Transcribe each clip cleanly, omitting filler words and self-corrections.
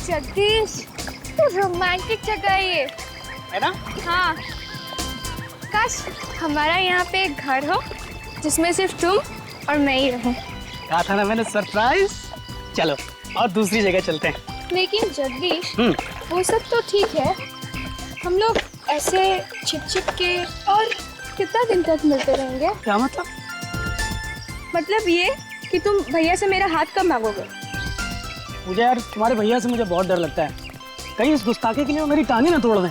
जगदीश, तो रोमांटिक जगह है है ना? हाँ, काश हमारा यहाँ पे एक घर हो जिसमें सिर्फ तुम और मैं ही रहूं। कहा था ना मैंने, सरप्राइज। चलो और दूसरी जगह चलते हैं। लेकिन जगदीश, वो सब तो ठीक है, हम लोग ऐसे छिप के और कितना दिन तक मिलते रहेंगे? क्या मतलब? मतलब ये कि तुम भैया से मेरा हाथ कब मांगोगे? मुझे यार तुम्हारे भैया से मुझे बहुत डर लगता है, कहीं इस गुस्ताखी के लिए वो मेरी टांगी ना तोड़ दें।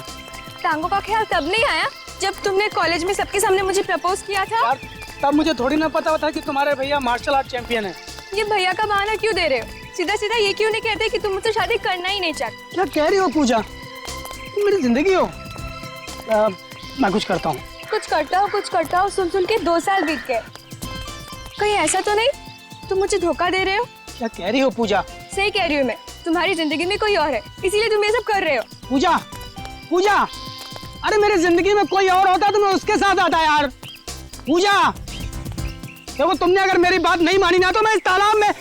टांगों का ख्याल तब नहीं आया जब तुमने कॉलेज में सबके सामने मुझे प्रपोज किया था। यार तब मुझे थोड़ी ना पता था कि तुम्हारे भैया मार्शल आर्ट चैंपियन है। ये भैया का बहाना क्यों दे रहे हो? सीधा सीधा ये क्यों नहीं कहते कि तुम मुझसे शादी करना ही नहीं चाहते? क्या कह रही हो पूजा? तुम मेरी जिंदगी हो। मैं कुछ करता हूँ। कुछ करता हूँ सुन के 2 साल बीत गए। कहीं ऐसा तो नहीं तुम मुझे धोखा दे रहे हो? क्या कह रही हो पूजा? सही कह रही हूँ मैं, तुम्हारी जिंदगी में कोई और है, इसीलिए तुम ये सब कर रहे हो। पूजा, पूजा, अरे मेरी जिंदगी में कोई और होता तो मैं उसके साथ आता यार। पूजा, देखो तुमने अगर मेरी बात नहीं मानी ना तो मैं इस तालाब में।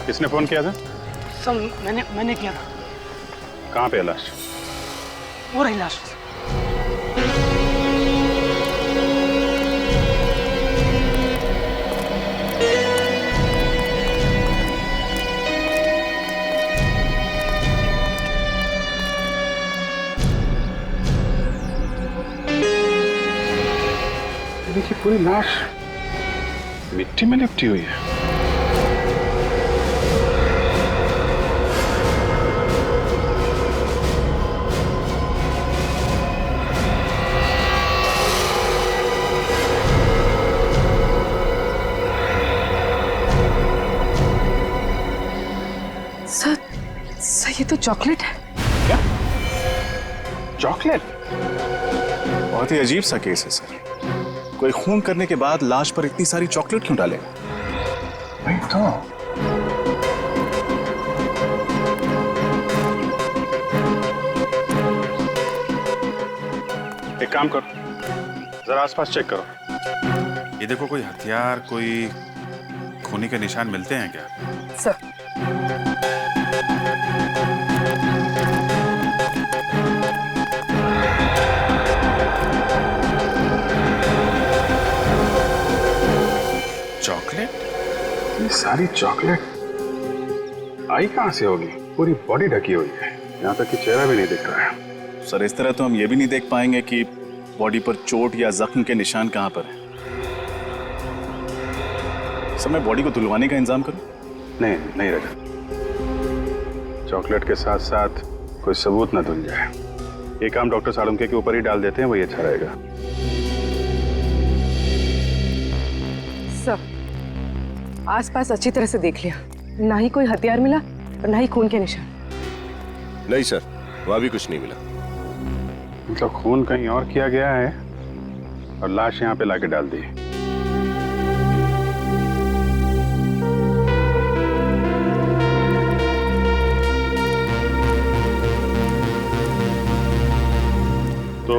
किसने फोन किया था? सब मैंने किया था। कहाँ पे है लाश? वो रही लाश। देखिए पूरी लाश मिट्टी में लिपटी हुई है। सर ये तो चॉकलेट है। क्या? चॉकलेट? बहुत ही अजीब सा केस है सर। कोई खून करने के बाद लाश पर इतनी सारी चॉकलेट क्यों डालेगा? वही तो। एक काम करो, जरा आसपास चेक करो। ये देखो, कोई हथियार, कोई खूनी के निशान मिलते हैं क्या? Sir chocolate? ये सारी चॉकलेट आई कहां से होगी? पूरी बॉडी ढकी हुई है, यहाँ तक कि चेहरा भी नहीं दिख रहा है। सर इस तरह तो हम ये भी नहीं देख पाएंगे कि बॉडी पर चोट या जख्म के निशान कहां पर है। सर मैं बॉडी को धुलवाने का इंतजाम करूं? नहीं रजत, चॉकलेट के साथ साथ कोई सबूत ना धुल जाए। ये काम डॉक्टर सालुंके के ऊपर ही डाल देते हैं, वही अच्छा रहेगा। सर आसपास अच्छी तरह से देख लिया, ना ही कोई हथियार मिला और ना ही खून के निशान। नहीं सर, वहां भी कुछ नहीं मिला। मतलब खून कहीं और किया गया है और लाश यहाँ पे लाके डाल दी। तो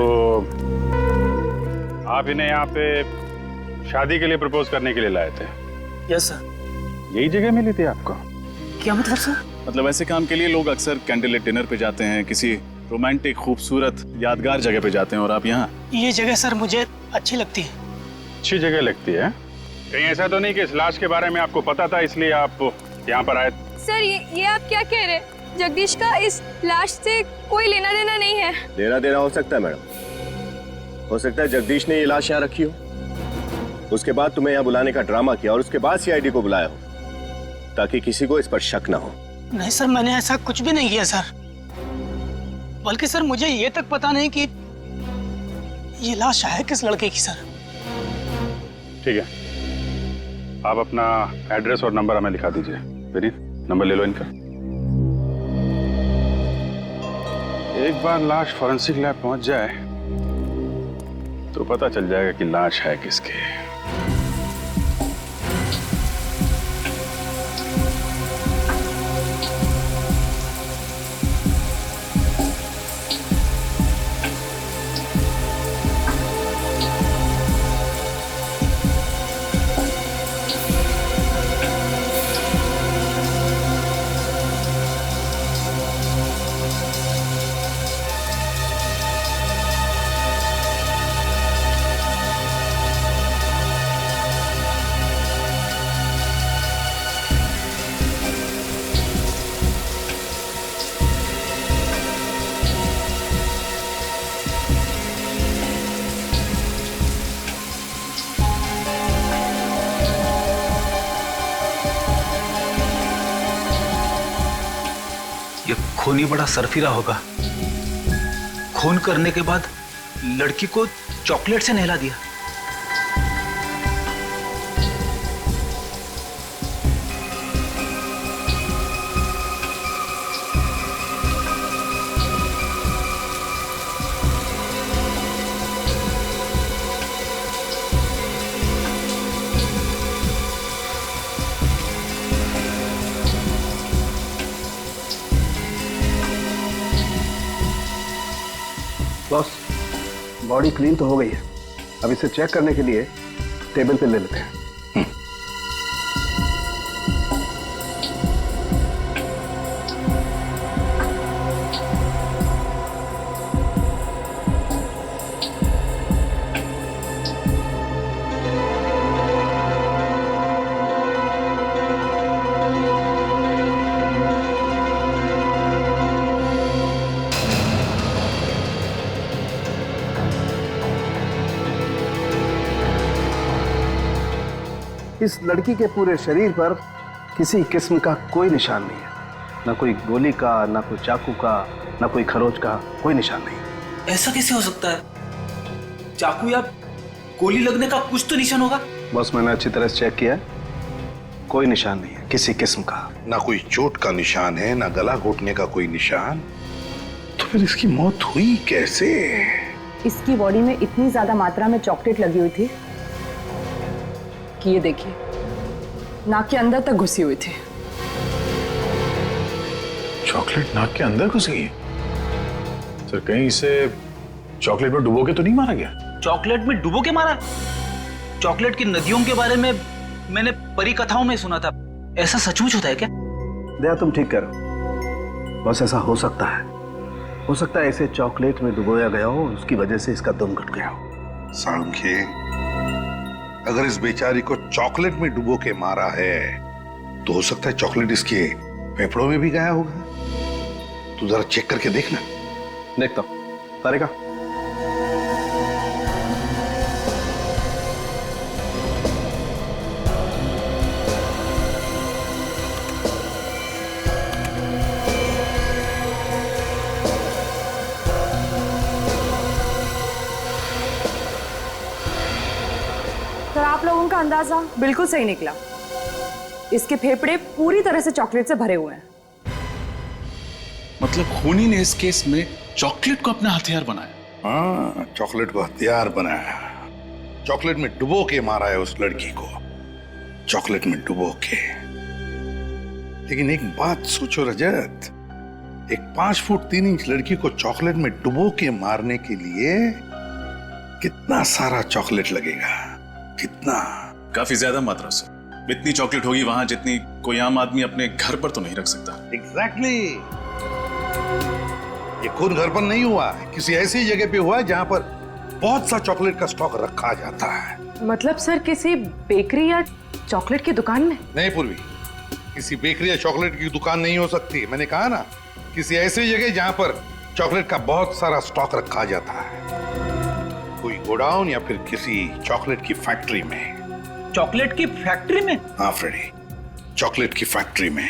आप इन्हें यहाँ पे शादी के लिए प्रपोज करने के लिए लाए थे? Yes sir. यही जगह मिली थी आपको? क्या मतलब सर? मतलब ऐसे काम के लिए लोग अक्सर कैंडल लाइट डिनर पे जाते हैं, किसी रोमांटिक खूबसूरत यादगार जगह पे जाते हैं, और आप यहाँ? ये जगह सर मुझे अच्छी लगती है। अच्छी जगह लगती है? कहीं ऐसा तो नहीं कि इस लाश के बारे में आपको पता था इसलिए आप यहाँ पर आए? सर ये आप क्या कह रहे हैं? जगदीश का इस लाश से कोई लेना देना नहीं है। लेना देना हो सकता है मैडम, हो सकता है जगदीश ने ये लाश यहाँ रखी हो, उसके बाद तुम्हें यहाँ बुलाने का ड्रामा किया और उसके बाद सीआईडी को बुलाया हो, ताकि किसी को इस पर शक ना हो। नहीं सर, मैंने ऐसा कुछ भी नहीं किया सर। बल्कि सर मुझे ये तक पता नहीं कि ये लाश है किस लड़के की सर। ठीक है, आप अपना एड्रेस और नंबर हमें लिखा दीजिए। विनीत, नंबर ले लो इनका। एक बार लाश फॉरेंसिक लैब पहुंच जाए तो पता चल जाएगा कि लाश है किसकी। ये खूनी बड़ा सरफिरा होगा। खून करने के बाद लड़की को चॉकलेट से नहला दिया। बॉस, बॉडी क्लीन तो हो गई है, अब इसे चेक करने के लिए टेबल पे ले लेते हैं। इस लड़की के पूरे शरीर पर किसी किस्म का कोई निशान नहीं है, ना कोई गोली का, ना कोई चाकू का, ना कोई खरोच का, कोई निशान नहीं। ऐसा कैसे हो सकता है? चाकू या गोली लगने का कुछ तो निशान होगा। बस मैंने अच्छी तरह से चेक किया है, कोई निशान नहीं है किसी किस्म का। ना कोई चोट का निशान है, ना गला घोटने का कोई निशान। तो फिर इसकी मौत हुई कैसे? इसकी बॉडी में इतनी ज्यादा मात्रा में चॉकलेट लगी हुई थी कि ये देखिए नाक के अंदर तक घुसी हुई थी। चॉकलेट नाक के अंदर घुस गई? सर कहीं इसे चॉकलेट में डुबो के तो नहीं मारा गया? चॉकलेट में डुबो के मारा? चॉकलेट की नदियों के बारे में मैंने परी कथाओं में सुना था, ऐसा सचमुच होता है क्या? दया, तुम ठीक करो। बस ऐसा हो सकता है, हो सकता है इसे चॉकलेट में डुबोया गया हो, उसकी वजह से इसका दम घुट गया हो। साळुंखे, अगर इस बेचारी को चॉकलेट में डुबो के मारा है तो हो सकता है चॉकलेट इसके फेफड़ों में भी गया होगा। तू जरा चेक करके देखना। देखता हूं। तारिका, तो आप लोगों का अंदाजा बिल्कुल सही निकला। इसके फेफड़े पूरी तरह से चॉकलेट से भरे हुए हैं। मतलब खूनी ने इस केस में चॉकलेट को अपना हथियार बनाया? हाँ, चॉकलेट को हथियार बनाया, चॉकलेट में डुबो के मारा है उस लड़की को, चॉकलेट में डुबो के। लेकिन एक बात सोचो रजत, एक 5 फुट 3 इंच लड़की को चॉकलेट में डुबो के मारने के लिए कितना सारा चॉकलेट लगेगा? कितना? काफी ज्यादा मात्रा से। इतनी चॉकलेट होगी वहां जितनी कोई आम आदमी अपने घर पर तो नहीं रख सकता। एग्जैक्टली। ये खून घर पर नहीं हुआ है, किसी ऐसी जगह पे हुआ है जहां पर बहुत सा चॉकलेट का स्टॉक रखा जाता है। मतलब सर किसी बेकरी या चॉकलेट की दुकान में? नहीं पूर्वी, किसी बेकरी या चॉकलेट की दुकान नहीं हो सकती। मैंने कहा ना, किसी ऐसी जगह जहां पर चॉकलेट का बहुत सारा स्टॉक रखा जाता है, कोई गोडाउन या फिर किसी चॉकलेट की फैक्ट्री में। चॉकलेट की फैक्ट्री में? हाँ फ्रेडी, चॉकलेट की फैक्ट्री में।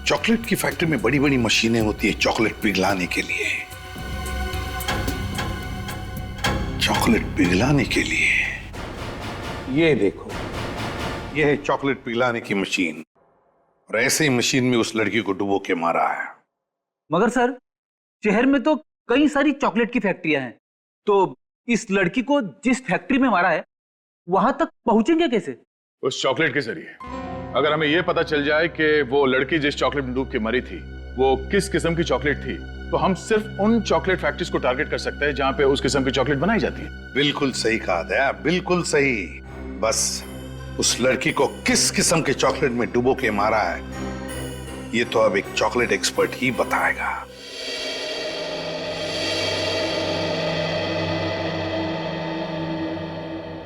चॉकलेट की फैक्ट्री में बड़ी बड़ी मशीनें होती है चॉकलेट पिघलाने के लिए। चॉकलेट पिघलाने के लिए। ये देखो, ये है चॉकलेट पिघलाने की मशीन, और ऐसे ही मशीन में उस लड़की को डुबो के मारा है। मगर सर, शहर में तो कई सारी चॉकलेट की फैक्ट्रियां हैं, तो इस लड़की को जिस फैक्ट्री में मारा है वहां तक पहुंचेंगे कैसे? उस चॉकलेट के जरिए। अगर हमें यह पता चल जाए कि वो लड़की जिस चॉकलेट में डूब के मरी थी वो किस किस्म की चॉकलेट थी, तो हम सिर्फ उन चॉकलेट फैक्ट्रीज को टारगेट कर सकते हैं जहां पे उस किस्म की चॉकलेट बनाई जाती है। बिल्कुल सही कहा दया, बिल्कुल सही। बस उस लड़की को किस किस्म के चॉकलेट में डुबो के मारा है, ये तो अब एक चॉकलेट एक्सपर्ट ही बताएगा।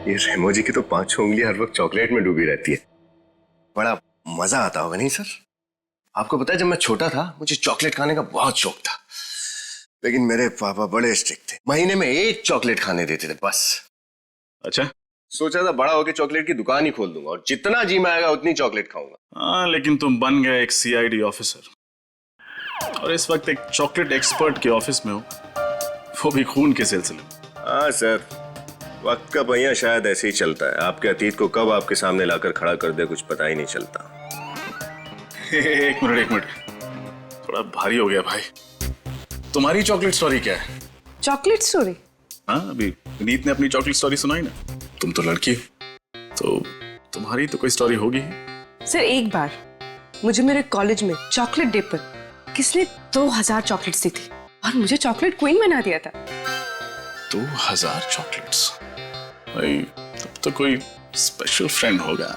ये रेमो जी की तो 5 उंगलियां हर वक्त चॉकलेट में डूबी रहती है। बड़ा मजा आता होगा नहीं सर? आपको पता है, जब मैं छोटा था मुझे चॉकलेट खाने का बहुत शौक था, लेकिन मेरे पापा बड़े स्ट्रिक्ट थे, महीने में 1 चॉकलेट खाने देते थे बस। अच्छा, सोचा था बड़ा होकर चॉकलेट की दुकान ही खोल दूंगा और जितना जी में आएगा उतनी चॉकलेट खाऊंगा। हाँ, लेकिन तुम बन गए एक सीआईडी ऑफिसर, और इस वक्त एक चॉकलेट एक्सपर्ट के ऑफिस में हो, वो भी खून के सिलसिले में। हाँ सर, वक्त का पहिया शायद ऐसे ही चलता है, आपके अतीत को कब आपके सामने लाकर खड़ा कर दे कुछ पता ही नहीं चलता। एक मिनट, थोड़ा भारी हो गया भाई। तुम्हारी चॉकलेट स्टोरी क्या है? Chocolate story? हाँ, अभी विनीत ने अपनी चॉकलेट स्टोरी सुनाई ना। तुम तो लड़की हो, तो तुम्हारी तो कोई स्टोरी होगी। सर, एक बार मुझे मेरे कॉलेज में चॉकलेट डे पर किसने 2000 चॉकलेट्स दी थी और मुझे चॉकलेट क्वीन बना दिया था। 2000 चॉकलेट्स? भाई, तब तो कोई स्पेशल फ्रेंड होगा।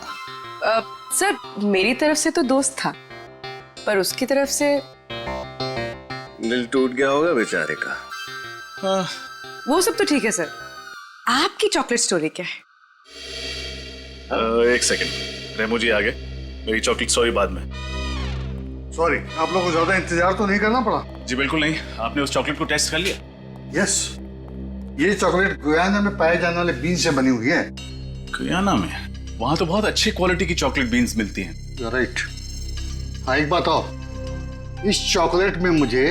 सर, मेरी तरफ से तो दोस्त था, पर उसकी तरफ से दिल टूट गया होगा बेचारे का। हाँ। वो सब तो ठीक है सर, आपकी चॉकलेट स्टोरी क्या है? एक सेकंड, रेमो जी आ गए, मेरी चॉकलेट स्टोरी बाद में। सॉरी, आप लोगों को ज्यादा इंतजार तो नहीं करना पड़ा? जी बिल्कुल नहीं। आपने उस चॉकलेट को टेस्ट कर लिया? यस, ये चॉकलेट गुयाना में पाए जाने वाले बीन से बनी हुई है। गुयाना में? वहां तो बहुत अच्छी क्वालिटी की चॉकलेट बीन्स मिलती हैं। राइट। हाँ, एक बात और, इस चॉकलेट में मुझे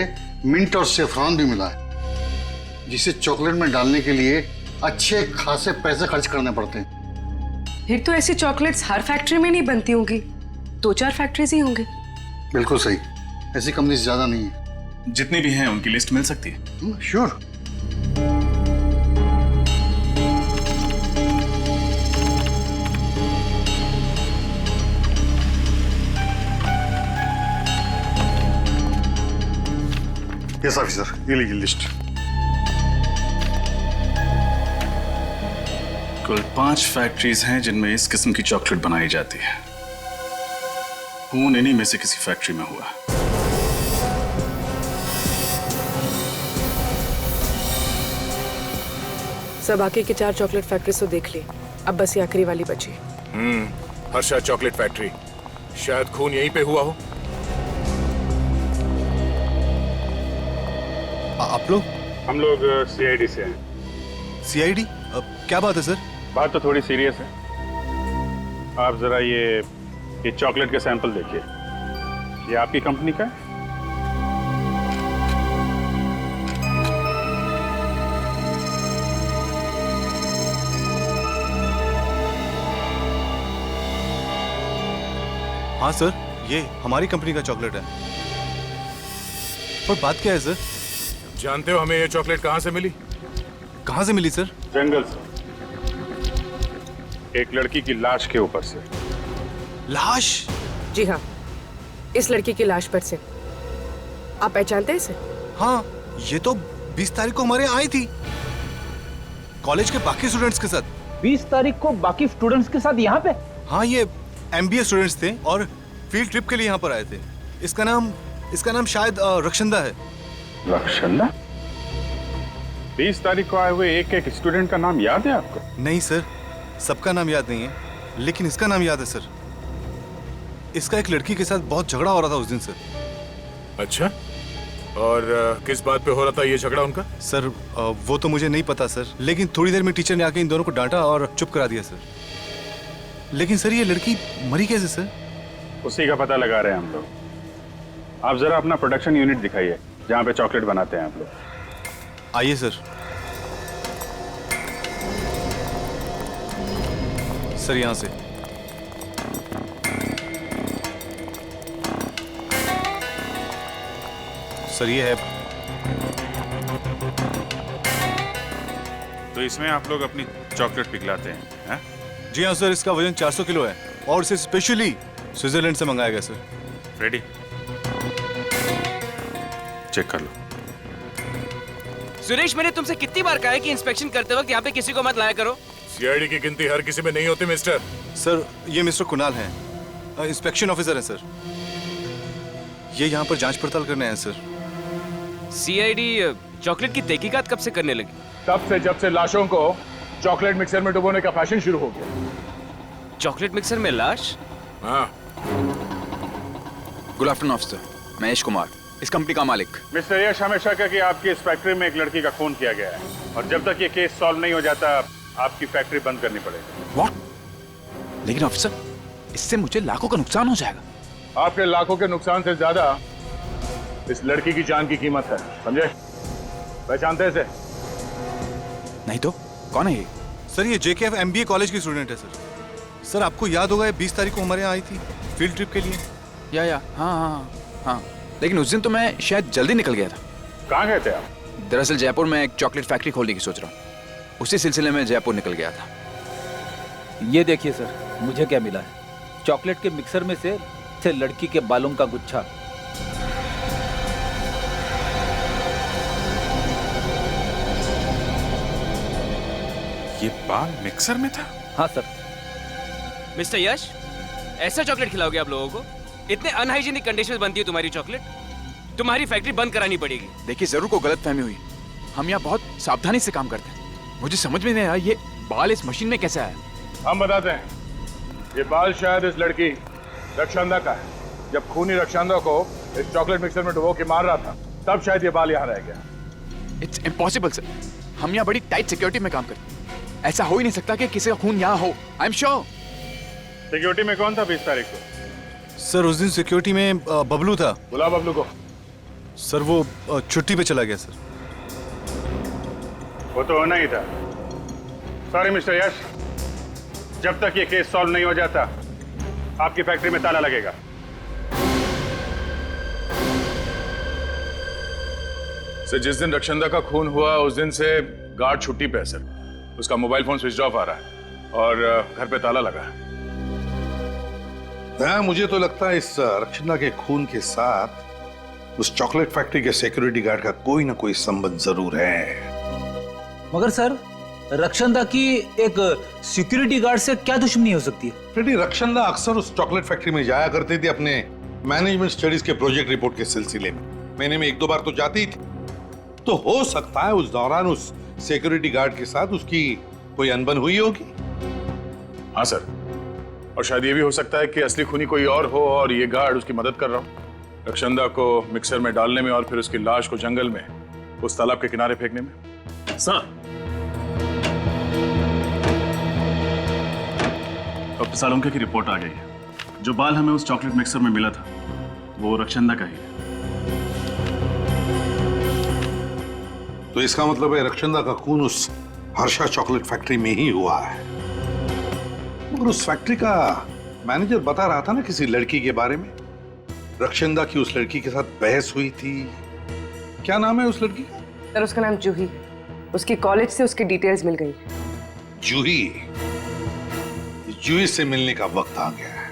मिंट और सेफ्रॉन भी मिला है, जिसे चॉकलेट में डालने के लिए अच्छे खासे पैसे खर्च करने पड़ते हैं। फिर तो ऐसी चॉकलेट्स हर फैक्ट्री में नहीं बनती होंगी, 2-4 फैक्ट्रीज ही होंगे। बिल्कुल सही, ऐसी कंपनी ज्यादा नहीं है। जितनी भी हैं उनकी लिस्ट मिल सकती है? श्योर। यस ऑफिसर, ये लीजिए लिस्ट। कुल 5 फैक्ट्रीज हैं जिनमें इस किस्म की चॉकलेट बनाई जाती है। खून इन्हीं में से किसी फैक्ट्री में हुआ। सब आके की 4 चॉकलेट फैक्ट्रीज तो देख ली, अब बस ये आखिरी वाली बची। हर्षा चॉकलेट फैक्ट्री, शायद खून यहीं पे हुआ हो। आप लोग? हम लोग सीआईडी से हैं। सीआईडी? क्या बात है सर? बात तो थोड़ी सीरियस है। आप जरा ये चॉकलेट के सैंपल देखिए। ये आपकी कंपनी का है? हाँ सर, ये हमारी कंपनी का चॉकलेट है। पर बात क्या है सर? जानते हो हमें ये चॉकलेट कहाँ से मिली? कहाँ से मिली सर? जंगल से, एक लड़की की लाश के ऊपर से। लाश? जी हाँ, इस लड़की की लाश पर से। आप पहचानते हैं इसे? हाँ, ये तो 20 तारीख को हमारे यहाँ आई थी, कॉलेज के बाकी स्टूडेंट्स के साथ। 20 तारीख को बाकी स्टूडेंट्स के साथ यहाँ पे? हाँ, ये MBA स्टूडेंट्स थे और फील्ड ट्रिप के लिए यहाँ पर आए थे। इसका नाम शायद रक्षंदा है। रक्षंदा? 20 तारीख को आए हुए एक स्टूडेंट का नाम याद है आपको? नहीं सर, सबका नाम याद नहीं है, लेकिन इसका नाम याद है सर। इसका एक लड़की के साथ बहुत झगड़ा हो रहा था उस दिन सर। अच्छा, और किस बात पे हो रहा था ये झगड़ा उनका? सर वो तो मुझे नहीं पता सर, लेकिन थोड़ी देर में टीचर ने आके इन दोनों को डांटा और चुप करा दिया सर। लेकिन सर ये लड़की मरी कैसे सर? उसी का पता लगा रहे हैं हम लोग। आप जरा अपना प्रोडक्शन यूनिट दिखाइए जहाँ पे चॉकलेट बनाते हैं आप लोग। आइए सर। सर यहाँ से। सर ये है। तो इसमें आप लोग अपनी चॉकलेट पिघलाते हैं? जी हाँ सर, इसका वजन 400 किलो है और इसे स्पेशली स्विट्जरलैंड से मंगाया गया सर। रेडी? चेक कर लो। सुरेश, मैंने तुमसे कितनी बार कहा है कि इंस्पेक्शन करते वक्त यहाँ पे किसी को मत लाया करो। सीआईडी की गिनती हर किसी में नहीं होती मिस्टर। सर ये मिस्टर कुणाल हैं, इंस्पेक्शन ऑफिसर हैं सर। ये यहाँ पर जांच पड़ताल करने आए हैं सर। सीआईडी चॉकलेट की तहकीकात कब से करने लगी? तब से जब से लाशों को चॉकलेट मिक्सर में डुबोने का फैशन शुरू हो गया। चॉकलेट मिक्सर में लाश? हाँ। Good afternoon officer, Mahesh Kumar, इस कंपनी का मालिक। मिस्टर यश, हमें शक है कि आपकी इस फैक्ट्री में एक लड़की का खून किया गया है और जब तक ये केस सॉल्व नहीं हो जाता आपकी फैक्ट्री बंद करनी पड़ेगी। व्हाट? लेकिन ऑफिसर, इससे मुझे लाखों का नुकसान हो जाएगा। आपके लाखों के नुकसान से ज्यादा इस लड़की की जान की कीमत है, समझे? पहचानते हैं इसे? नहीं तो कौन है ये? सर ये JKF MBA कॉलेज की स्टूडेंट है सर। सर आपको याद होगा ये 20 तारीख को हमारे यहाँ आई थी फील्ड ट्रिप के लिए। या हाँ, लेकिन उस दिन तो मैं शायद जल्दी निकल गया था। कहाँ गए थे आप? दरअसल जयपुर में एक चॉकलेट फैक्ट्री खोलने की सोच रहा हूँ, उसी सिलसिले में जयपुर निकल गया था। ये देखिए सर, मुझे क्या मिला है। चॉकलेट के मिक्सर में से लड़की के बालों का गुच्छा। ये बाल मिक्सर में था? हाँ सर। मिस्टर यश, ऐसा चॉकलेट खिलाओगे आप लोगों को? इतने अनहाइजीनिक कंडीशन बनती है तुम्हारी चॉकलेट, तुम्हारी फैक्ट्री बंद करानी पड़ेगी। देखिए जरूर को गलतफहमी हुई, हम यहाँ बहुत सावधानी से काम करते हैं। मुझे समझ में नहीं आया ये बाल इस मशीन में कैसे आया। हम बताते हैं, ये बाल शायद इस लड़की रक्षांदा का है। जब खूनी रक्षांदा को इस चॉकलेट मिक्सर में डुबो के मार रहा था तब शायद ये बाल यहाँ रह गया। इट्स इम्पॉसिबल सर, हम यहाँ बड़ी टाइट सिक्योरिटी में काम करते हैं, ऐसा हो ही नहीं सकता कि किसी का खून यहाँ हो। I am sure. सिक्योरिटी में कौन था 20 तारीख को? सर उस दिन सिक्योरिटी में बबलू था। बुला बबलू को। सर वो छुट्टी पे चला गया सर। वो तो होना ही था। सॉरी मिस्टर यश, जब तक ये केस सॉल्व नहीं हो जाता आपकी फैक्ट्री में ताला लगेगा। सर जिस दिन रक्षांदा का खून हुआ उस दिन से गार्ड छुट्टी पे है सर। उसका मोबाइल फोन स्विच ऑफ आ रहा है और घर पे ताला लगा है। हाँ, मुझे तो लगता है इस रक्षांदा के खून के साथ उस चॉकलेट फैक्ट्री के सिक्योरिटी गार्ड का कोई ना कोई संबंध जरूर है। मगर सर, रक्षांदा की एक सिक्योरिटी गार्ड से क्या दुश्मनी हो सकती है? फ्रेडी, रक्षांदा अक्सर उस चॉकलेट फैक्ट्री में जाया करती थी अपने मैनेजमेंट स्टडीज के प्रोजेक्ट रिपोर्ट के सिलसिले में। महीने में 1-2 बार तो जाती थी। तो हो सकता है उस दौरान उस सिक्योरिटी गार्ड के साथ उसकी कोई अनबन हुई होगी। हाँ सर, और शायद ये भी हो सकता है कि असली खूनी कोई और हो और ये गार्ड उसकी मदद कर रहा हो रक्षांदा को मिक्सर में डालने में और फिर उसकी लाश को जंगल में उस तालाब के किनारे फेंकने में। सर, डॉक्टर सालुंके की रिपोर्ट आ गई है। जो बाल हमें उस चॉकलेट मिक्सर में मिला था वो रक्षांदा का ही है। तो इसका मतलब है रक्षांदा का खून उस हर्षा चॉकलेट फैक्ट्री में ही हुआ है। मगर उस फैक्ट्री का मैनेजर बता रहा था ना किसी लड़की के बारे में। रक्षांदा की उस लड़की के साथ बहस हुई थी। क्या नाम है उस लड़की का? सर उसका नाम जूही। उसकी कॉलेज से उसकी डिटेल्स मिल गई। जूही? जूही से मिलने का वक्त आ गया है।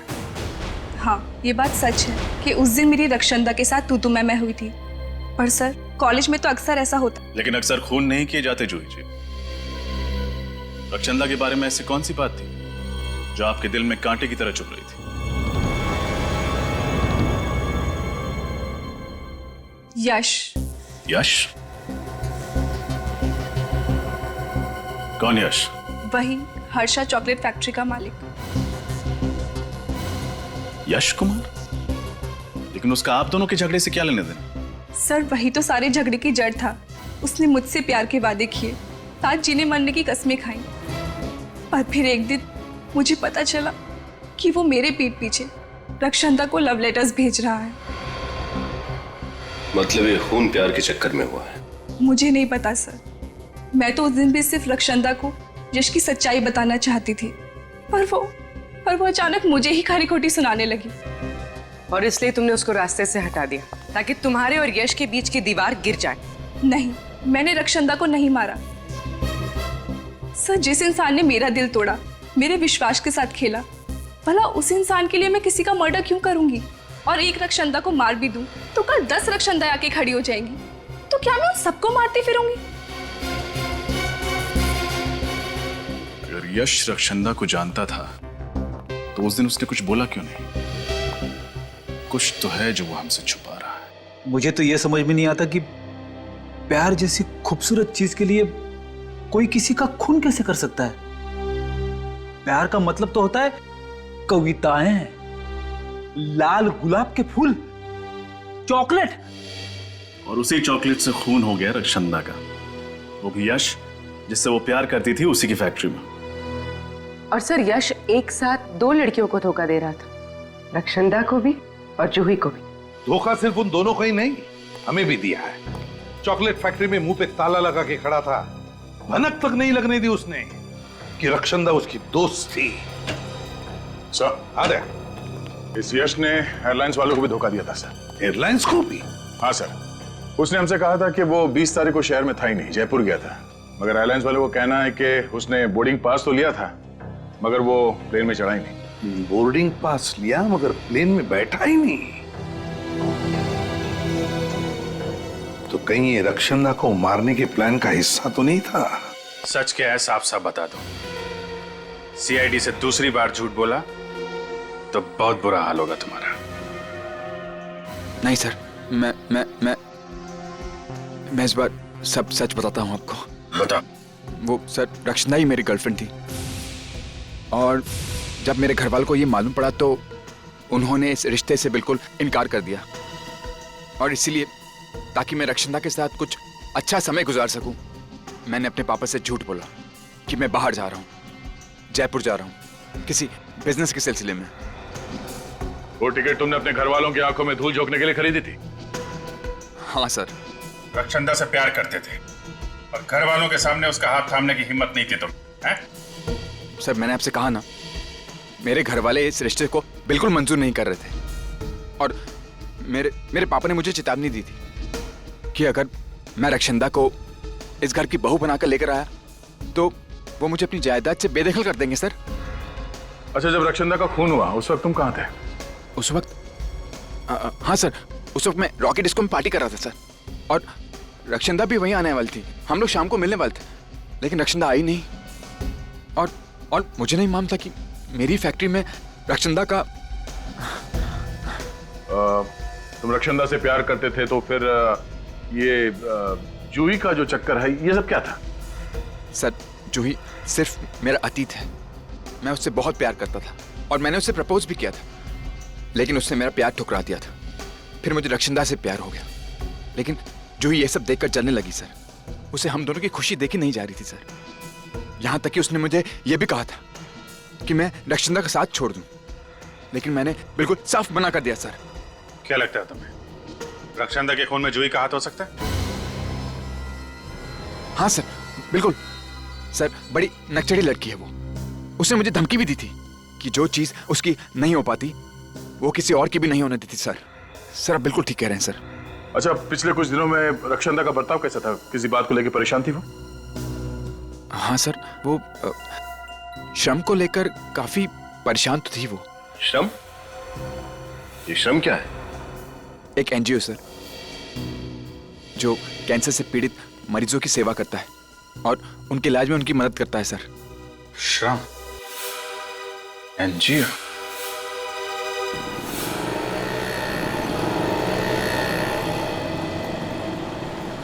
हाँ, ये बात सच है कि उस दिन मेरी रक्षांदा के साथ तू मैं हुई थी। पर सर, कॉलेज में तो अक्सर ऐसा होता। लेकिन अक्सर खून नहीं किए जाते जूही जी। रक्षांदा के बारे में ऐसी कौन सी बात थी जो आपके दिल में कांटे की तरह चुभ रही थी? यश। यश? कौन यश? वही हर्षा चॉकलेट फैक्ट्री का मालिक। यश कुमार? लेकिन उसका आप दोनों के झगड़े से क्या लेने देना? सर वही तो सारे झगड़े की जड़ था। उसने मुझसे प्यार के वादे किए, साथ जीने मरने की कस्में खाई। पर फिर एक दिन मुझे पता चला कि वो मेरे पीठ पीछे रक्षांदा को लव लेटर्स भेज रहा है। मतलब ये खून प्यार के चक्कर में हुआ है? मुझे नहीं पता सर। मैं तो उस दिन भी सिर्फ रक्षांदा को यश की सच्चाई बताना चाहती थी, पर वो अचानक मुझे ही खरी खोटी सुनाने लगी। और इसलिए तुमने उसको रास्ते से हटा दिया ताकि तुम्हारे और यश के बीच की दीवार गिर जाए। नहीं, मैंने रक्षंदा को नहीं मारा। सर, जिस इंसान ने मेरा दिल तोड़ा, मेरे विश्वास के साथ खेला, भला उस इंसान के लिए मैं किसी का मर्डर क्यों करूंगी? और एक रक्षंदा को मार भी दूं तो कल 10 रक्षंदा आके खड़ी हो जाएंगी। तो क्या मैं उन सबको मारती फिरूंगी? अगर यश रक्षंदा को जानता था तो उस दिन उसने कुछ बोला क्यों नहीं? कुछ तो है जो वो हमसे छुपा रहा है। मुझे तो यह समझ में नहीं आता कि प्यार जैसी खूबसूरत चीज के लिए कोई किसी का खून कैसे कर सकता है। प्यार का मतलब तो होता है कविताएं, लाल गुलाब के फूल, चॉकलेट। और उसी चॉकलेट से खून हो गया रक्षंदा का, वो भी यश जिससे वो प्यार करती थी उसी की फैक्ट्री में। और सर, यश एक साथ 2 लड़कियों को धोखा दे रहा था, रक्षंदा को भी और जूही को भी। धोखा सिर्फ उन दोनों को ही नहीं, हमें भी दिया है। चॉकलेट फैक्ट्री में मुंह पे ताला लगा के खड़ा था, भनक तक नहीं लगने दी उसने कि रक्षंदा उसकी दोस्त थी। सर, अरे इस यश ने एयरलाइंस वालों को भी धोखा दिया था सर। एयरलाइंस को भी? हाँ सर, उसने हमसे कहा था कि वो 20 तारीख को शहर में था ही नहीं, जयपुर गया था। मगर एयरलाइंस वालों को कहना है कि उसने बोर्डिंग पास तो लिया था मगर वो प्लेन में चढ़ा ही नहीं। बोर्डिंग पास लिया मगर प्लेन में बैठा ही नहीं? तो कहीं ये रक्षंदा को मारने के प्लान का हिस्सा तो नहीं था? सच क्या है साफ साफ बता दो। सीआईडी से दूसरी बार झूठ बोला तो बहुत बुरा हाल होगा तुम्हारा। नहीं सर, मैं इस बार सब सच बताता हूं आपको। बता। वो सर, रक्षंदा ही मेरी गर्लफ्रेंड थी और जब मेरे घर वालों को ये मालूम पड़ा तो उन्होंने इस रिश्ते से बिल्कुल इनकार कर दिया। और इसीलिए ताकि मैं रक्षंदा के साथ कुछ अच्छा समय गुजार सकूं, मैंने अपने पापा से झूठ बोला कि मैं बाहर जा रहा हूं, जयपुर जा रहा हूं किसी बिजनेस के सिलसिले में। वो टिकट तुमने अपने घर वालों की आंखों में धूल झोंकने के लिए खरीदी थी? हाँ सर। रक्षंदा से प्यार करते थे और घर वालों के सामने उसका हाथ थामने की हिम्मत नहीं थी तुम, हैं? सर, मैंने आपसे कहा ना, मेरे घर वाले इस रिश्ते को बिल्कुल मंजूर नहीं कर रहे थे। और मेरे पापा ने मुझे चेतावनी दी थी कि अगर मैं रक्षंदा को इस घर की बहू बनाकर लेकर आया तो वो मुझे अपनी जायदाद से बेदखल कर देंगे सर। अच्छा, जब रक्षंदा का खून हुआ उस वक्त तुम कहाँ थे? उस वक्त हाँ सर, उस वक्त मैं रॉकी डिस्को में पार्टी कर रहा था सर, और रक्षंदा भी वहीं आने वाली थी। हम लोग शाम को मिलने वाले थे लेकिन रक्षंदा आई नहीं। और मुझे नहीं मालूम था कि मेरी फैक्ट्री में रक्षंदा का। तुम रक्षंदा से प्यार करते थे तो फिर ये जूही का जो चक्कर है ये सब क्या था? सर, जूही सिर्फ मेरा अतीत है। मैं उससे बहुत प्यार करता था और मैंने उससे प्रपोज भी किया था, लेकिन उसने मेरा प्यार ठुकरा दिया था। फिर मुझे रक्षंदा से प्यार हो गया, लेकिन जूही ये सब देखकर जलने लगी सर। उसे हम दोनों की खुशी देखी नहीं जा रही थी सर। यहां तक कि उसने मुझे यह भी कहा था कि मैं रक्षंदा का साथ छोड़ दूं, लेकिन मैंने बिल्कुल साफ मना कर दिया सर। क्या लगता है तुम्हें रक्षंदा के खून में जूही का हाथ हो सकता है? हाँ सर, बिल्कुल सर। बड़ी नकचड़ी लड़की है वो। उसने मुझे धमकी भी दी थी कि जो चीज उसकी नहीं हो पाती वो किसी और की भी नहीं होने देती सर। सर, आप बिल्कुल ठीक कह रहे हैं सर। अच्छा, पिछले कुछ दिनों में रक्षंदा का बर्ताव कैसा था? किसी बात को लेकर परेशान थी वो? हाँ सर, वो श्रम को लेकर काफी परेशान तो थी वो। श्रम? ये श्रम क्या है? एक एनजीओ सर, जो कैंसर से पीड़ित मरीजों की सेवा करता है और उनके इलाज में उनकी मदद करता है सर। श्रम एनजीओ?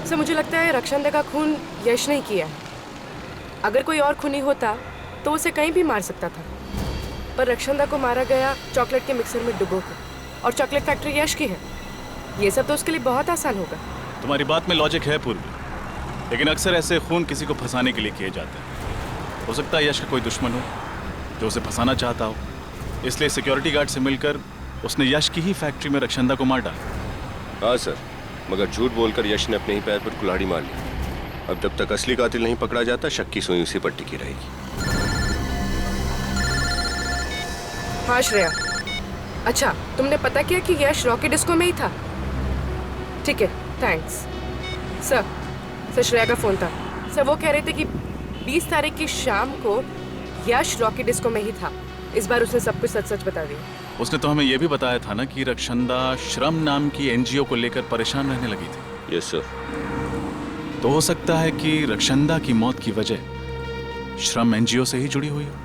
सर, मुझे लगता है रक्षंदा का खून यश ने किया है। अगर कोई और खूनी होता तो उसे कहीं भी मार सकता था, पर रक्षंदा को मारा गया चॉकलेट के मिक्सर में डुबोकर, और चॉकलेट फैक्ट्री यश की है। ये सब तो उसके लिए बहुत आसान होगा। तुम्हारी बात में लॉजिक है पूर्वी, लेकिन अक्सर ऐसे खून किसी को फंसाने के लिए किए जाते हैं। हो सकता है यश का कोई दुश्मन हो जो उसे फंसाना चाहता हो, इसलिए सिक्योरिटी गार्ड से मिलकर उसने यश की ही फैक्ट्री में रक्षंदा को मार डाला। हाँ सर, मगर झूठ बोलकर यश ने अपने ही पैर पर कुल्हाड़ी मार ली। अब जब तक असली कातिल नहीं पकड़ा जाता, शक की सुई उसी पर टिकी रहेगी। हाँ श्रेया। अच्छा, तुमने पता किया कि यश रॉकी डिस्को में ही था? ठीक है, थैंक्स। सर श्रेया का फोन था। सर वो कह रहे थे कि 20 तारीख की शाम को यश रॉकी डिस्को में ही था। इस बार उसने सब कुछ सच सच बता दिया। उसने तो हमें यह भी बताया था ना कि रक्षंदा श्रम नाम की एनजीओ को लेकर परेशान रहने लगी थी। Yes sir. तो हो सकता है कि रक्षंदा की मौत की वजह श्रम एनजीओ से ही जुड़ी हुई हो।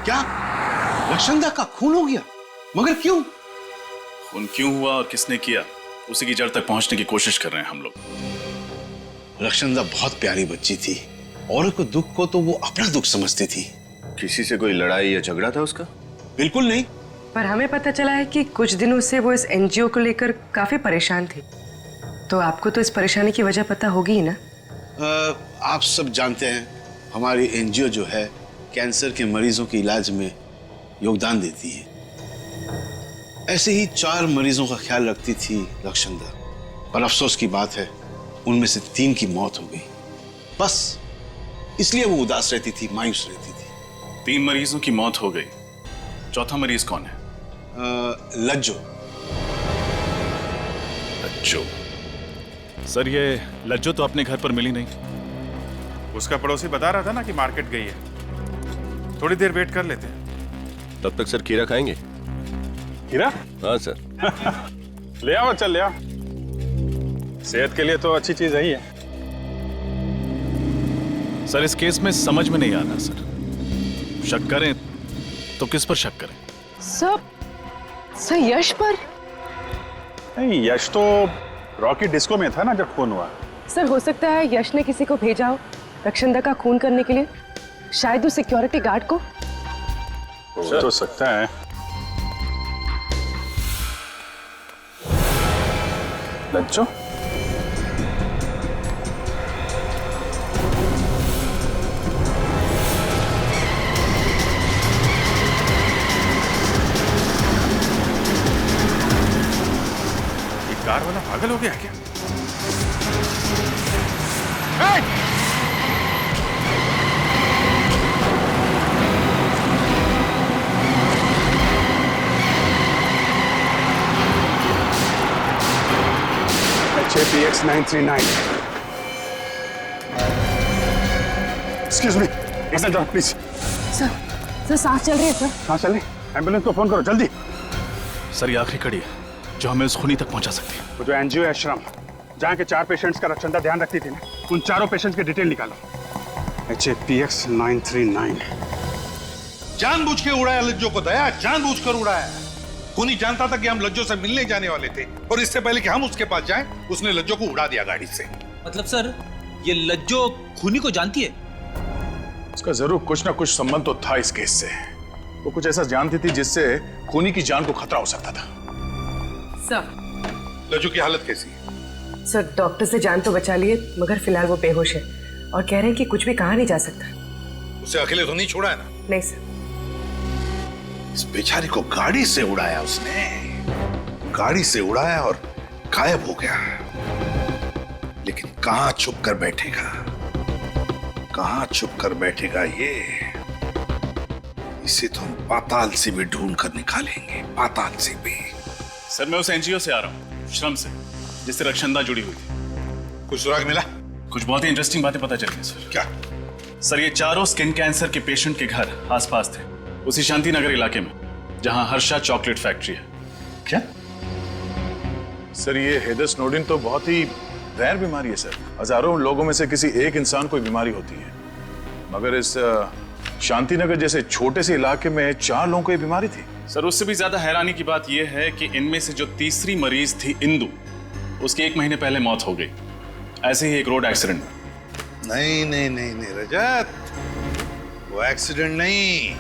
क्या रक्षंदा का खून हो गया? मगर क्यों? खून क्यों हुआ और किसने किया, उसी की जड़ तक पहुंचने की कोशिश कर रहे हैं हम लोग। रक्षंदा बहुत प्यारी बच्ची थी, औरों को दुख को तो वो अपना दुख समझती थी। किसी से कोई लड़ाई या झगड़ा था उसका? बिल्कुल नहीं। पर हमें पता चला है कि कुछ दिनों से वो इस एनजीओ को लेकर काफी परेशान थी। तो आपको तो इस परेशानी की वजह पता होगी ही ना? आप सब जानते हैं हमारी एनजीओ जो है कैंसर के मरीजों के इलाज में योगदान देती है। ऐसे ही 4 मरीजों का ख्याल रखती थी रक्षंदा, पर अफसोस की बात है उनमें से 3 की मौत हो गई। बस इसलिए वो उदास रहती थी, मायूस रहती थी। 3 मरीजों की मौत हो गई, चौथा मरीज कौन है? लज्जो। लज्जो? सर ये लज्जो तो अपने घर पर मिली नहीं। उसका पड़ोसी बता रहा था ना कि मार्केट गई है। थोड़ी देर वेट कर लेते हैं। तब तक सर खीरा खाएंगे? हीरा? हाँ सर। ले आओ, चल ले आओ। सेहत के लिए तो अच्छी चीज है ही है। सर इस केस में समझ में नहीं आ रहा सर, शक करें तो किस पर शक करें? सर यश पर? नहीं, यश तो रॉकी डिस्को में था ना जब खून हुआ। सर हो सकता है यश ने किसी को भेजा हो रक्षंदा का खून करने के लिए, शायद उस सिक्योरिटी गार्ड को। हो तो सकता है। लज्जो? कार वाला पागल हो गया क्या? HAPX 939। एक्सक्यूज मी, अंदर जाओ प्लीज। सर सांस चल रही है सर। हाँ चल रही, एम्बुलेंस को फोन करो जल्दी। सर ये आखिरी कड़ी है जो हमें उस खूनी तक पहुंचा सकती है। वो जो एनजीओ है श्रम, जहाँ के 4 पेशेंट्स का रक्षंदा ध्यान रखती थी ना, उन 4 पेशेंट्स के डिटेल निकालो। HAPX 939। जानबूझ के उड़ाया लज्जो को दया, जानबूझकर उड़ाया। खूनी जानता था कि हम लज्जो से मिलने जाने वाले थे और इससे पहले कि हम उसके पास जाएं, उसने लज्जो को उड़ा दिया गाड़ी से। मतलब सर ये लज्जो खूनी को जानती है? उसका जरूर कुछ ना कुछ संबंध तो था इस केस से। वो कुछ ऐसा जानती थी जिससे खूनी की जान को खतरा हो सकता था। सर लज्जो की हालत कैसी है? सर डॉक्टर से जान तो बचा लिए, मगर फिलहाल वो बेहोश है और कह रहे हैं कि कुछ भी कहा नहीं जा सकता। उसे अकेले तो नहीं छोड़ा है ना? नहीं सर। इस बेचारी को गाड़ी से उड़ाया उसने, गाड़ी से उड़ाया और गायब हो गया। लेकिन कहां छुप कर बैठेगा, कहां छुप कर बैठेगा ये? इसे तो हम पाताल से भी ढूंढ कर निकालेंगे, पाताल से भी। सर मैं उस एनजीओ से आ रहा हूँ, श्रम से, जिससे रक्षंदा जुड़ी हुई थी। कुछ सुराग मिला? कुछ बहुत ही इंटरेस्टिंग बातें पता चल गई सर। क्या? सर ये 4 स्किन कैंसर के पेशेंट के घर आसपास थे, उसी शांति नगर इलाके में जहां हर्षा चॉकलेट फैक्ट्री है। क्या? सर ये हेदर स्नोडेन तो बहुत ही रैर बीमारी है सर। हजारों लोगों में से किसी एक इंसान को बीमारी होती है, मगर इस शांति नगर जैसे छोटे से इलाके में 4 लोगों को ये बीमारी थी। सर उससे भी ज्यादा हैरानी की बात यह है कि इनमें से जो तीसरी मरीज थी इंदु, उसकी 1 महीने पहले मौत हो गई, ऐसे ही एक रोड एक्सीडेंट में। नहीं नहीं नहीं नहीं रजत, वो एक्सीडेंट नहीं,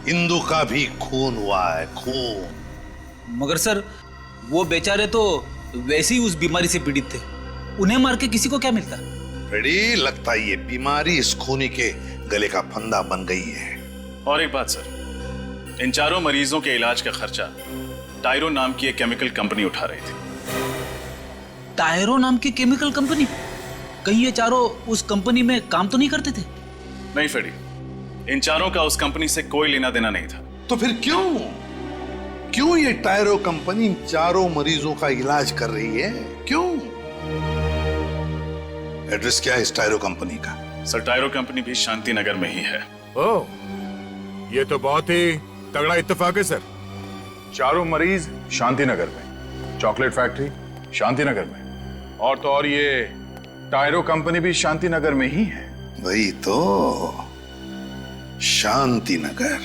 इंदु का भी खून हुआ है, खून। मगर सर वो बेचारे तो वैसे ही उस बीमारी से पीड़ित थे, उन्हें मार के किसी को क्या मिलता? बड़ी लगता है ये बीमारी इस खूनी के गले का फंदा बन गई है। और एक बात सर, इन 4 मरीजों के इलाज का खर्चा टायरो नाम की एक केमिकल कंपनी उठा रही थी। टायरो नाम की केमिकल कंपनी? कहीं ये 4 उस कंपनी में काम तो नहीं करते थे? नहीं फेडी, इन चारों का उस कंपनी से कोई लेना देना नहीं था। तो फिर क्यों ये टायरो कंपनी चारों मरीजों का इलाज कर रही है? क्यों? एड्रेस क्या है इस टायरो कंपनी का? सर, टायरो कंपनी भी शांति नगर में ही है। ओह, ये तो बहुत ही तगड़ा इत्तेफाक है सर। चारों मरीज शांतिनगर में, चॉकलेट फैक्ट्री शांतिनगर में, और तो और ये टायरो कंपनी भी शांतिनगर में ही है। वही तो, शांतिनगर,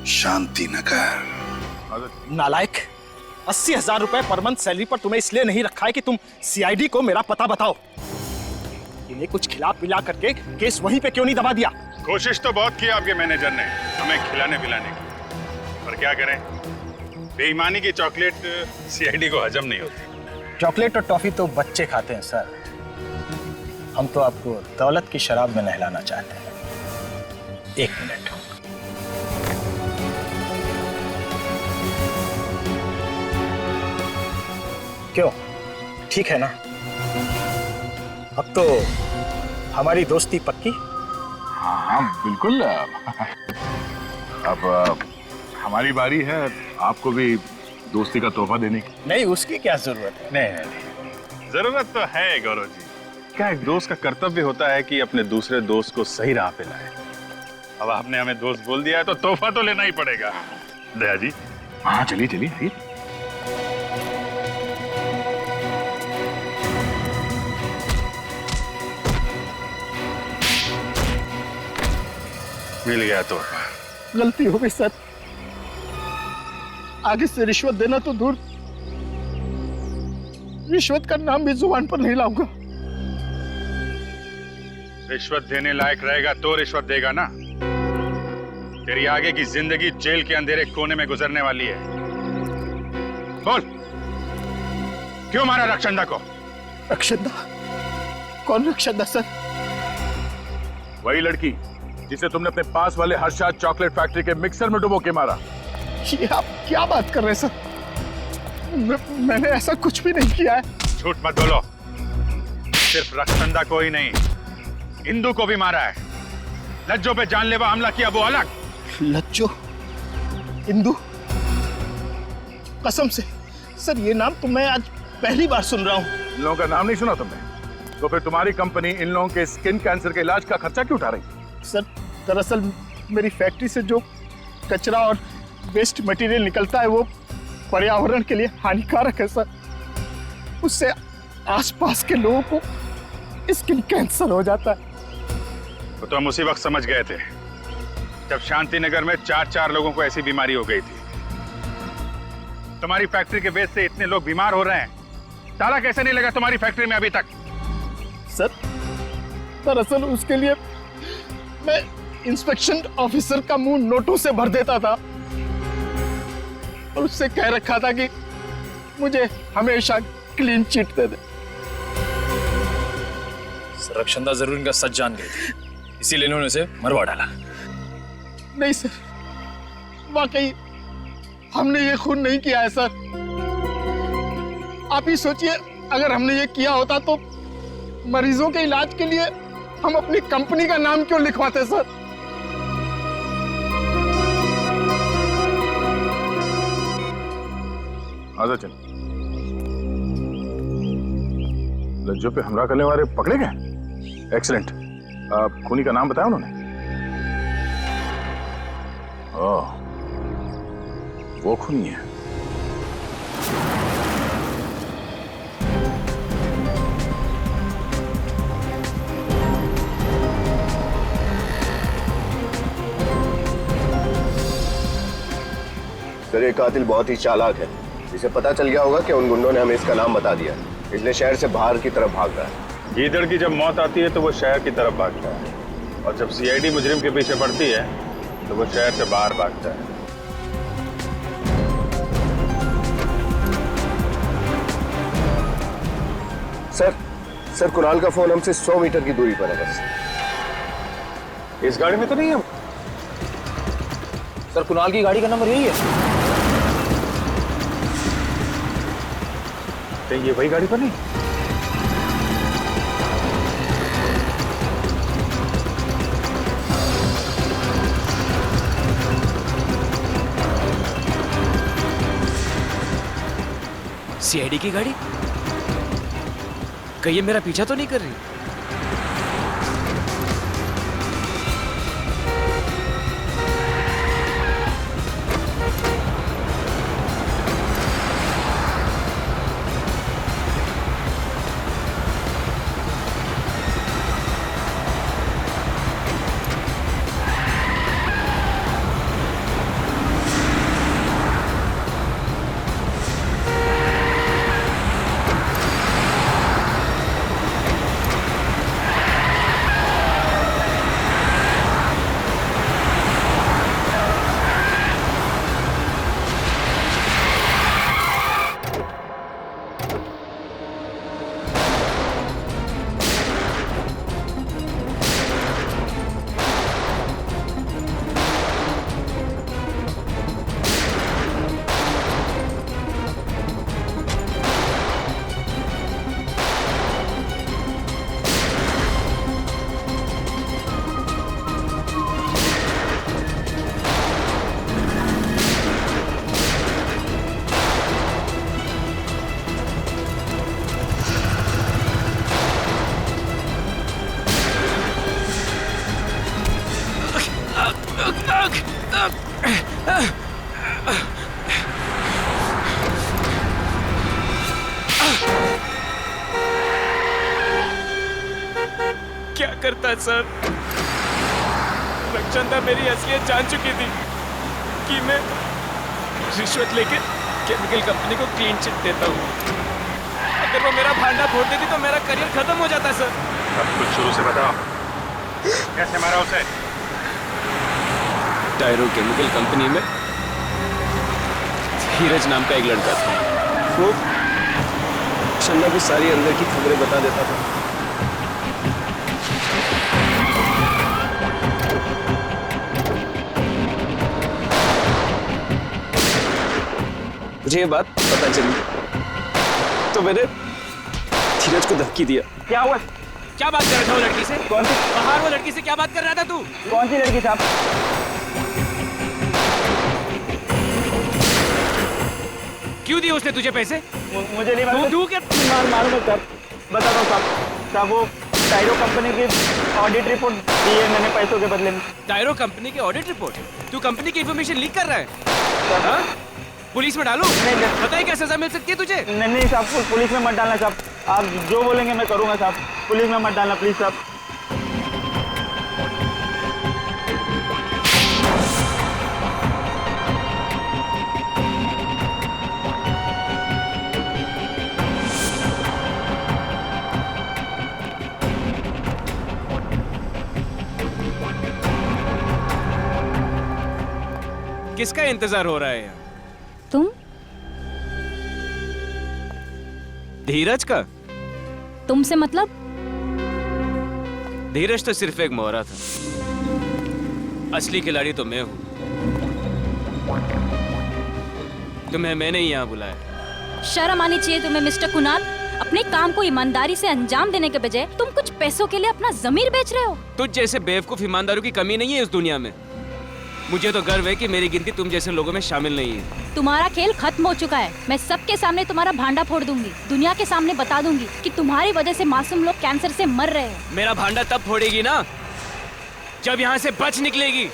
शांतिनगर। नालायक, 80,000 रुपए पर मंथ सैलरी पर तुम्हें इसलिए नहीं रखा है कि तुम सीआईडी को मेरा पता बताओ। इन्हें कुछ खिला पिला करके केस वहीं पे क्यों नहीं दबा दिया? कोशिश तो बहुत की आपके मैनेजर ने हमें खिलाने पिलाने की, पर क्या करें, बेईमानी की चॉकलेट सीआईडी को हजम नहीं होती। चॉकलेट और टॉफी तो बच्चे खाते हैं सर, हम तो आपको दौलत की शराब में नहलाना चाहते हैं। 1 मिनट। क्यों, ठीक है ना? अब तो हमारी दोस्ती पक्की? हाँ बिल्कुल। अब हमारी बारी है आपको भी दोस्ती का तोहफा देने की। नहीं, उसकी क्या जरूरत है? नहीं, जरूरत तो है गौरव जी। क्या एक दोस्त का कर्तव्य होता है कि अपने दूसरे दोस्त को सही राह पे लाए। अब आपने हमें दोस्त बोल दिया है तो तोहफा तो लेना ही पड़ेगा। दया जी, हाँ चलिए चलिए आइए। मिल गया तोहफा। गलती हो गई सर, आगे से रिश्वत देना तो दूर, रिश्वत का नाम भी जुबान पर नहीं लाऊंगा। रिश्वत देने लायक रहेगा तो रिश्वत देगा ना। तेरी आगे की जिंदगी जेल के अंधेरे कोने में गुजरने वाली है। बोल, क्यों मारा रक्षंदा को? रक्षंदा? कौन रक्षंदा सर? वही लड़की जिसे तुमने अपने पास वाले हर्षाद चॉकलेट फैक्ट्री के मिक्सर में डुबो के मारा। ये आप क्या बात कर रहे हैं सर? मैंने ऐसा कुछ भी नहीं किया है। झूठ मत बोलो। सिर्फ रक्षंदा को ही नहीं, इंदु को भी मारा है। लज्जो पे जानलेवा हमला किया वो अलग। लज्जो? इंदु? कसम से सर, ये नाम तो मैं आज पहली बार सुन रहा हूँ। इन लोगों का नाम नहीं सुना तुमने? तो फिर तुम्हारी कंपनी इन लोगों के स्किन कैंसर के इलाज का खर्चा क्यों उठा रही? सर, दरअसल मेरी फैक्ट्री से जो कचरा और वेस्ट मटेरियल निकलता है वो पर्यावरण के लिए हानिकारक है सर। उससे आसपास के लोगों को स्किन कैंसर हो जाता है। तो हम उसी वक्त समझ गए थे जब शांतिनगर में 4 लोगों को ऐसी बीमारी हो गई थी। तुम्हारी फैक्ट्री के वेस्ट से इतने लोग बीमार हो रहे हैं, ताला कैसे नहीं लगा तुम्हारी फैक्ट्री में अभी तक? सर, दरअसल उसके लिए मैं इंस्पेक्शन ऑफिसर का मुंह नोटों से भर देता था और उससे कह रखा था कि मुझे हमेशा क्लीन चिट दे दे। रक्षंदा जरूर इनका सच जान गई थी, इसीलिए इन्होंने उसे मरवा डाला। नहीं सर, वाकई हमने ये खून नहीं किया है सर। आप ही सोचिए, अगर हमने ये किया होता तो मरीजों के इलाज के लिए हम अपनी कंपनी का नाम क्यों लिखवाते सर? आजा चल। लज्जो पे हमला करने वाले पकड़े गए? एक्सीलेंट। खूनी का नाम बताया उन्होंने? ओह, वो खूनी है। सर, ये कातिल बहुत ही चालाक है। इसे पता चल गया होगा कि उन गुंडों ने हमें इसका नाम बता दिया, इसलिए शहर से बाहर की तरफ भाग रहा है। गीदड़ की जब मौत आती है तो वो शहर की तरफ भागता है, और जब सीआईडी मुजरिम के पीछे पड़ती है तो वो शहर से बाहर भागता है। सर, कुणाल का फोन हमसे 100 मीटर की दूरी पर है बस। इस गाड़ी में तो नहीं है? सर, कुणाल की गाड़ी का नंबर यही है। कहीं ये वही गाड़ी पर नहीं? सीआईडी की गाड़ी? कहीं ये मेरा पीछा तो नहीं कर रही? क्या करता सर? रक्षंदा मेरी असलियत जान चुकी थी कि मैं रिश्वत लेके केमिकल कंपनी को क्लीन चिट देता हूँ। अगर वो मेरा भांडा फोड़ देती तो मेरा करियर खत्म हो जाता सर। सब कुछ शुरू से बताओ, कैसे मारा उसे? टायरो केमिकल कंपनी में धीरज नाम का एक लड़का था। वो रक्षंदा को सारी अंदर की खबरें बता देता था। मुझे ये बात पता चली तो मैंने धीरज को धमकी दिया। क्या हुआ? क्या बात कर रहा था वो लड़की से? कौन सी? बाहर वो लड़की से क्या बात कर रहा था तू? कौन सी लड़की साहब? क्यों दिए उसने तुझे पैसे? मुझे नहीं मालूम। तू क्या मालूम है साहब, बताता हूँ साहब। वो टायरो कंपनी की ऑडिट रिपोर्ट दी है मैंने पैसों के बदले में। टायरो कंपनी की ऑडिट रिपोर्ट? तू कंपनी की इन्फॉर्मेशन लीक कर रहा है? हाँ? पुलिस में डालूं? नहीं। पता है क्या सजा मिल सकती है तुझे? नहीं साहब, पुलिस में मत डालना साहब। आप जो बोलेंगे मैं करूँगा साहब। पुलिस में मत डालना प्लीज साहब। किसका इंतजार हो रहा है यहाँ? तुम? धीरज का? तुमसे मतलब? धीरज तो सिर्फ एक मोहरा था, असली खिलाड़ी तो मैं हूं। तुम्हें मैंने ही यहाँ बुलाया। शर्म आनी चाहिए तुम्हें मिस्टर कुणाल। अपने काम को ईमानदारी से अंजाम देने के बजाय तुम कुछ पैसों के लिए अपना जमीर बेच रहे हो। तुझ जैसे बेवकूफ ईमानदारों की कमी नहीं है इस दुनिया में। मुझे तो गर्व है कि मेरी गिनती तुम जैसे लोगों में शामिल नहीं है। तुम्हारा खेल खत्म हो चुका है। मैं सबके सामने तुम्हारा भांडा फोड़ दूंगी। दुनिया के सामने बता दूंगी कि तुम्हारी वजह से मासूम लोग कैंसर से मर रहे हैं। मेरा भांडा तब फोड़ेगी ना जब यहाँ से बच निकलेगी।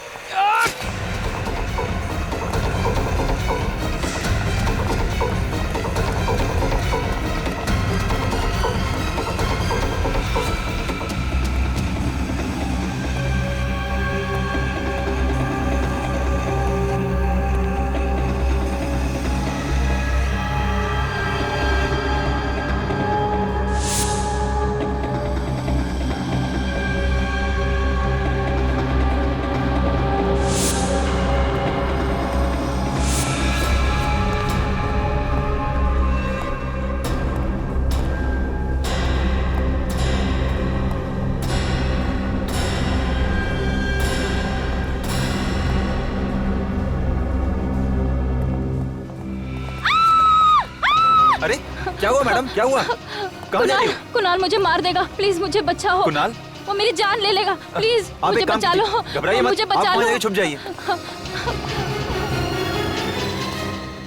अरे क्या हुआ मैडम, क्या हुआ? कहाँ जा रही हो? कुणाल मुझे मार देगा, प्लीज मुझे बचाओ। कुणाल? वो मेरी जान ले लेगा, प्लीज आप मुझे एक काम बचा लो। कीजिए, घबराइए मत, मुझे बचा आप वहाँ लो। जाके छुप जाइए।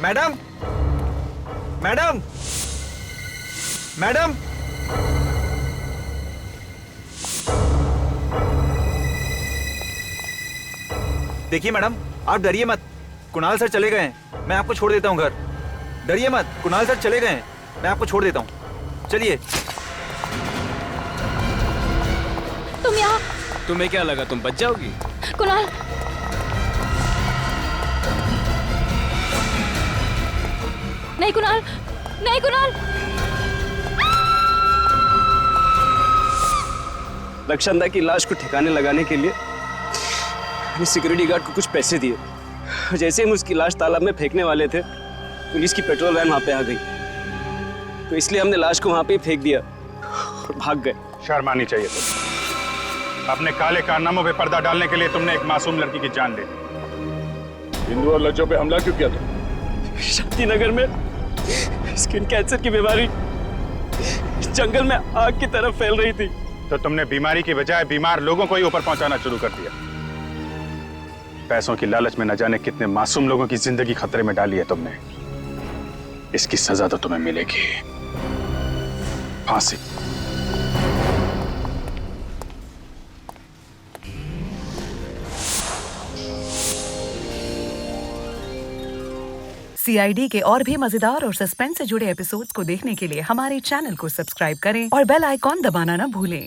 मैडम, मैडम, मैडम, देखिए मैडम, आप डरिए मत। कुणाल सर चले गए हैं, मैं आपको छोड़ देता हूँ घर। डरिए मत, कुणाल सर चले गए हैं, मैं आपको छोड़ देता हूँ। चलिए। तुम यहाँ? तुम्हें क्या लगा तुम बच जाओगी? कुणाल, नहीं कुणाल, नहीं कुणाल। रक्षंदा की लाश को ठिकाने लगाने के लिए मैंने सिक्योरिटी गार्ड को कुछ पैसे दिए। जैसे हम उसकी लाश तालाब में फेंकने वाले थे, पुलिस की पेट्रोल वैन वहां पे आ गई, तो इसलिए हमने लाश को वहां पे ही फेंक दिया और भाग गए। शर्म आनी चाहिए तुम। अपने काले कारनामों पे पर्दा डालने के लिए तुमने एक मासूम लड़की की जान ले ली। हिंदू और लज्जों पे हमला क्यों किया तुम? शांतिनगर में स्किन कैंसर की बीमारी जंगल में आग की तरफ फैल रही थी, तो तुमने बीमारी की बजाय बीमार लोगों को ही ऊपर पहुंचाना शुरू कर दिया। पैसों की लालच में न जाने कितने मासूम लोगों की जिंदगी खतरे में डाली है तुमने। इसकी सजा तो तुम्हें मिलेगी, फांसी। CID के और भी मजेदार और सस्पेंस से जुड़े एपिसोड्स को देखने के लिए हमारे चैनल को सब्सक्राइब करें और बेल आइकॉन दबाना ना भूलें।